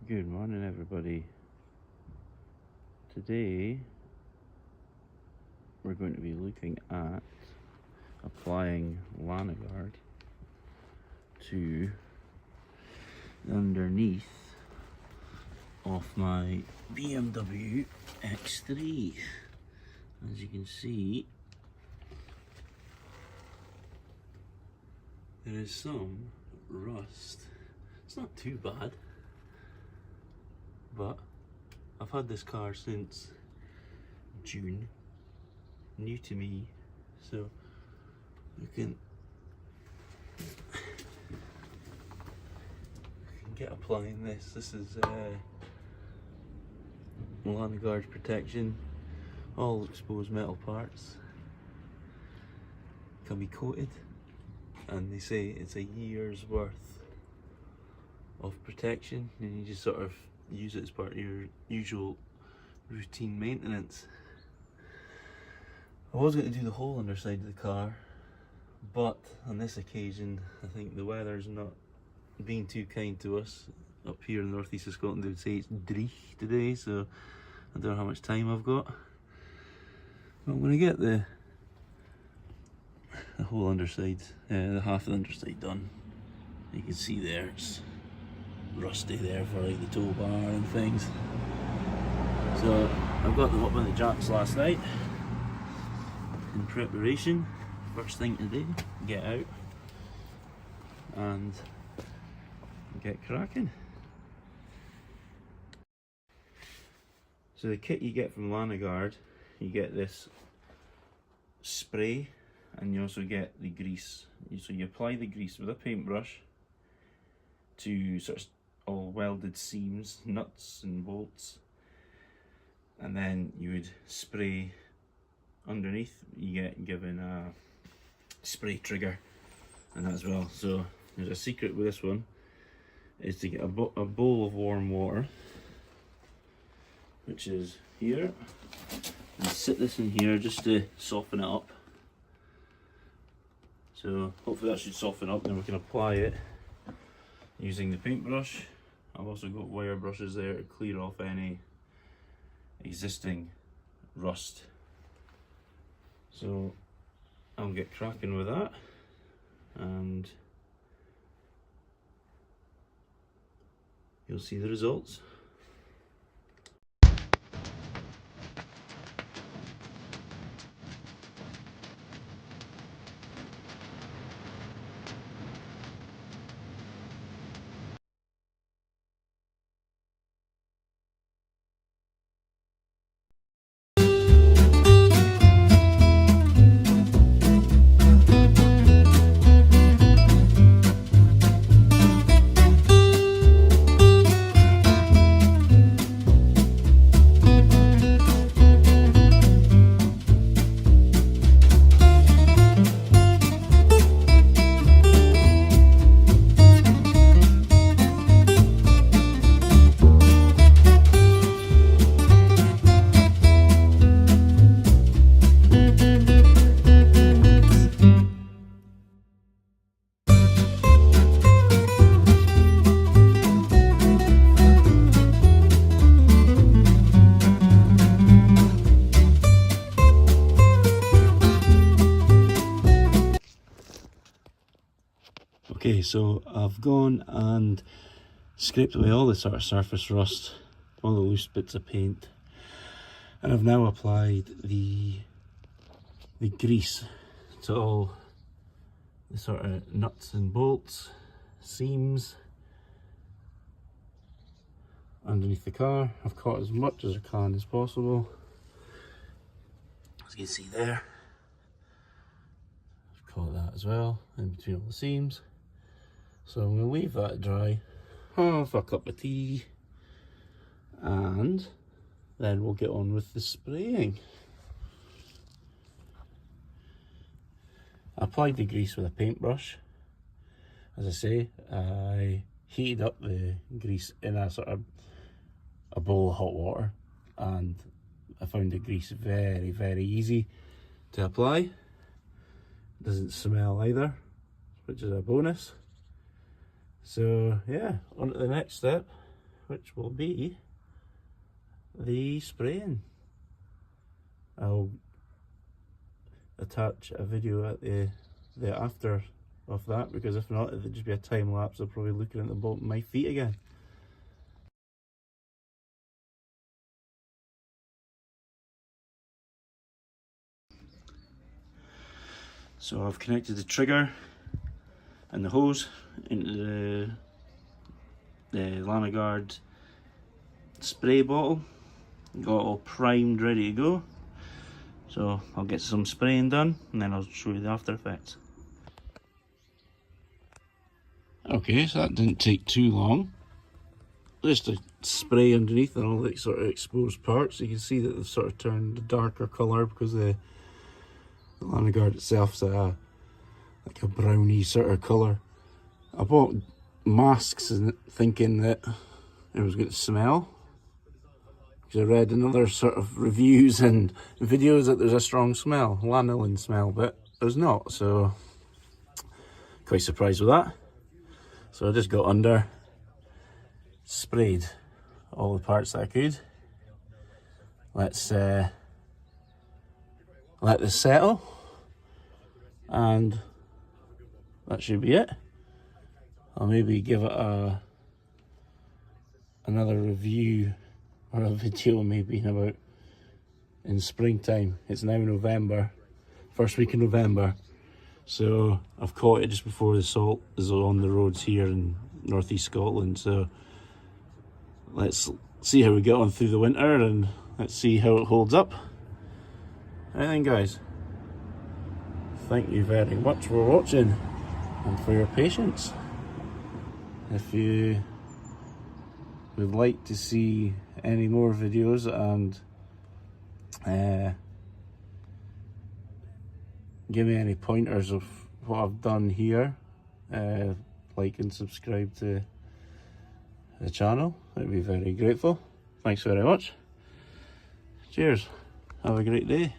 Good morning, everybody. Today we're going to be looking at applying Lanoguard to underneath of my BMW X3. As you can see, there is some rust. It's not too bad, but I've had this car since June, new to me, so you can get applying this. This is Lanoguard protection, all exposed metal parts can be coated, and they say it's a year's worth of protection, and you just sort of use it as part of your usual routine maintenance. I was going to do the whole underside of the car, but on this occasion I think the weather's not being too kind to us. Up here in the northeast of Scotland they would say it's dreich today, so I don't know how much time I've got. But I'm going to get the whole underside, the half of the underside done. You can see there it's rusty there for like the tow bar and things. So I've got them up on the jacks last night in preparation. First thing to do, get out and get cracking. So the kit you get from Lanoguard, you get this spray and you also get the grease. So you apply the grease with a paintbrush to sort of all welded seams, nuts and bolts, and then you would spray underneath. You get given a spray trigger and that as well. So there's a secret with this one, is to get a bowl of warm water, which is here, and sit this in here just to soften it up. So hopefully that should soften up, then we can apply it using the paintbrush. I've also got wire brushes there to clear off any existing rust. So I'll get cracking with that, and you'll see the results. Okay, so I've gone and scraped away all the sort of surface rust, all the loose bits of paint, and I've now applied the grease to all the sort of nuts and bolts, seams underneath the car. I've caught as much as I can as possible. As you can see there, I've caught that as well in between all the seams. So I'm going to leave that dry, have a cup of tea, and then we'll get on with the spraying. I applied the grease with a paintbrush. As I say, I heated up the grease in a sort of a bowl of hot water, and I found the grease very, very easy to apply. It doesn't smell either, which is a bonus. So yeah, on to the next step, which will be the spraying. I'll attach a video at the after of that, because if not, it'll just be a time lapse of probably looking at the bottom of my feet again. So I've connected the trigger and the hose into the Lanoguard spray bottle. Got it all primed, ready to go. So I'll get some spraying done and then I'll show you the after effects. Okay, so that didn't take too long. Just a spray underneath and all the sort of exposed parts. You can see that they've sort of turned a darker colour because the Lanoguard itself's like a browny sort of colour. I bought masks thinking that it was going to smell, because I read in other sort of reviews and videos that there's a strong smell, lanolin smell, but there's not, so quite surprised with that. So I just got under, sprayed all the parts that I could. Let's let this settle, and that should be it. I'll maybe give it another review or a video maybe in springtime. It's now November, first week in November, so I've caught it just before the salt is on the roads here in northeast Scotland. So let's see how we get on through the winter, and let's see how it holds up. Anything, guys, thank you very much for watching and for your patience. If you would like to see any more videos and give me any pointers of what I've done here, like and subscribe to the channel, I'd be very grateful. Thanks very much. Cheers. Have a great day.